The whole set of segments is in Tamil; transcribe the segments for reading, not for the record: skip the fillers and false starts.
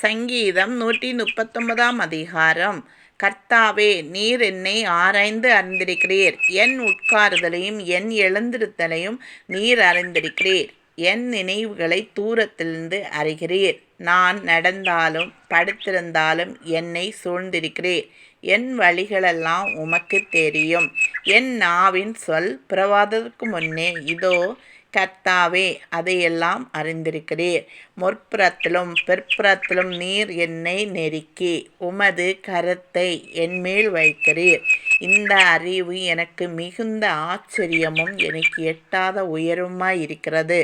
சங்கீதம் 139 அதிகாரம். கர்த்தாவே, நீர் என்னை ஆராய்ந்து அறிந்திருக்கிறீர். என் உட்காருதலையும் என் எழுந்திருத்தலையும் நீர் அறிந்திருக்கிறீர். என் நினைவுகளை தூரத்திலிருந்து அறிகிறீர். நான் நடந்தாலும் படுத்திருந்தாலும் என்னை சூழ்ந்திருக்கிறீர். என் வழிகளெல்லாம் உமக்கு தெரியும். என் நாவின் சொல் பிறவாததற்கு முன்னே இதோ கர்த்தாவே, அதையெல்லாம் அறிந்திருக்கிறீர். முற்புறத்திலும் பிற்புறத்திலும் நீர் என்னை நெருக்கி உமது கரத்தை என்மேல் வைக்கிறீர். இந்த அறிவு எனக்கு மிகுந்த ஆச்சரியமும் எனக்கு எட்டாத உயர்வுமாயிருக்கிறது.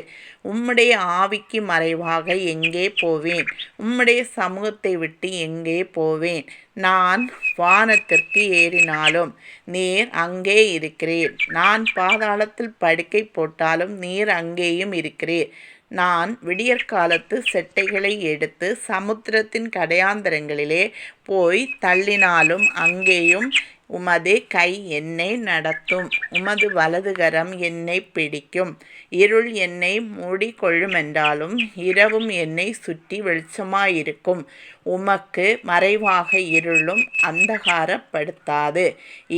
உம்முடைய ஆவிக்கு மறைவாக எங்கே போவேன்? உம்முடைய சமூகத்தை விட்டு எங்கே போவேன்? நான் வானத்திற்கு ஏறினாலும் நீர் அங்கே இருக்கிறீர். நான் பாதாளத்தில் படுக்கை போட்டாலும் நீர் அங்கேயும் இருக்கிறீர். நான் விடியற்காலத்து செட்டைகளை எடுத்து சமுத்திரத்தின் கடையாந்தரங்களிலே போய் தள்ளினாலும் அங்கேயும் உமது கை என்னை நடத்தும். உமது வலதுகரம் என்னை பிடிக்கும். இருள் என்னை மூடிக்கொள்ளுமென்றாலும் இரவும் என்னை சுற்றி வெளிச்சமாயிருக்கும். உமக்கு மறைவாக இருளும் அந்தகாரப்படுத்தாது.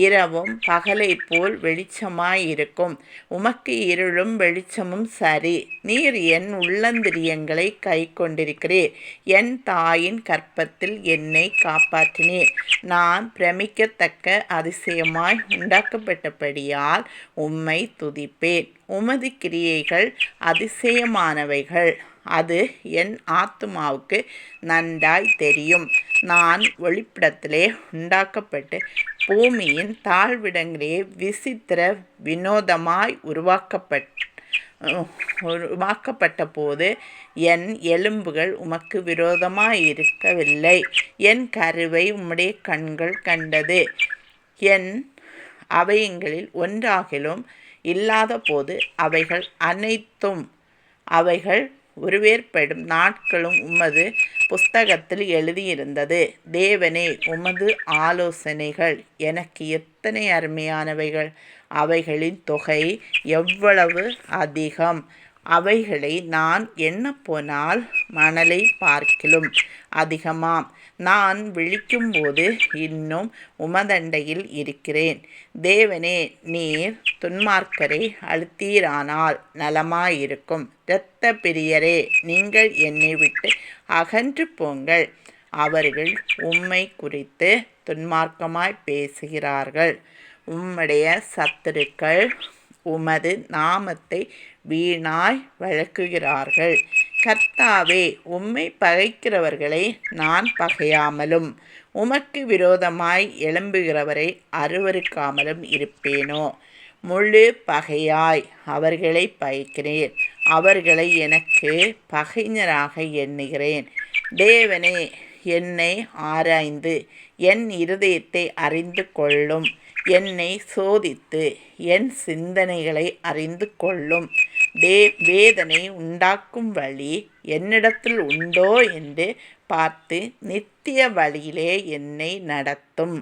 இரவும் பகலைப் போல் வெளிச்சமாயிருக்கும். உமக்கு இருளும் வெளிச்சமும் சரி. நீர் என் உள்ளந்திரியங்களை கை கொண்டிருக்கிறீர். என் தாயின் கர்ப்பத்தில் என்னை காப்பாற்றினீர். நான் பிரமிக்கத்தக்க அதிசயமாய் உண்டாக்கப்பட்டபடியால் உம்மை துதிப்பேன். உமது கிரியைகள் அதிசயமானவைகள். அது என் ஆத்துமாவுக்கு நன்றாய் தெரியும். நான் ஒளிப்பிடத்திலே உண்டாக்கப்பட்டு பூமியின் தாழ்விடங்களே விசித்திர வினோதமாய் உருவாக்கப்பட்ட போது என் எலும்புகள் உமக்கு விரோதமாயிருக்கவில்லை. என் கருவை உம்முடைய கண்கள் கண்டது. என் அவயங்களில் ஒன்றாகிலும் இல்லாத போது அவைகள் அனைத்தும் அவைகள் உருவேற்படும் நாட்களும் உமது புஸ்தகத்தில் எழுதியிருந்தது. தேவனே, உமது ஆலோசனைகள் எனக்கு எத்தனை அருமையானவைகள்! அவைகளின் தொகை எவ்வளவு அதிகம்! அவைகளை நான் எண்ணப்போனால் மணலை பார்க்கிலும் அதிகமாம். நான் விழிக்கும்போது இன்னும் உமதண்டையில் இருக்கிறேன். தேவனே, நீர் துன்மார்க்கரை அழித்தீரானால் நலமாயிருக்கும். இரத்த பிரியரே, நீங்கள் என்னை விட்டு அகன்று போங்கள். அவர்கள் உம்மை குறித்து துன்மார்க்கமாய் பேசுகிறார்கள். உம்முடைய சத்துருக்கள் உமது நாமத்தை வீணாய் வழக்குகிறார்கள். கர்த்தாவே, உம்மை பகைக்கிறவர்களை நான் பகையாமலும் உமக்கு விரோதமாய் எழும்புகிறவரை அருவருக்காமலும் இருப்பேனோ? முழு பகையாய் அவர்களை பகைக்கிறேன். அவர்களை எனக்கு பகைஞராக எண்ணுகிறேன். தேவனே, என்னை ஆராய்ந்து என் இருதயத்தை அறிந்து கொள்ளும். என்னை சோதித்து என் சிந்தனைகளை அறிந்து கொள்ளும். வேதனை உண்டாக்கும் வழி என்னிடத்தில் உண்டோ என்று பார்த்து நித்திய வழியிலே என்னை நடத்தும்.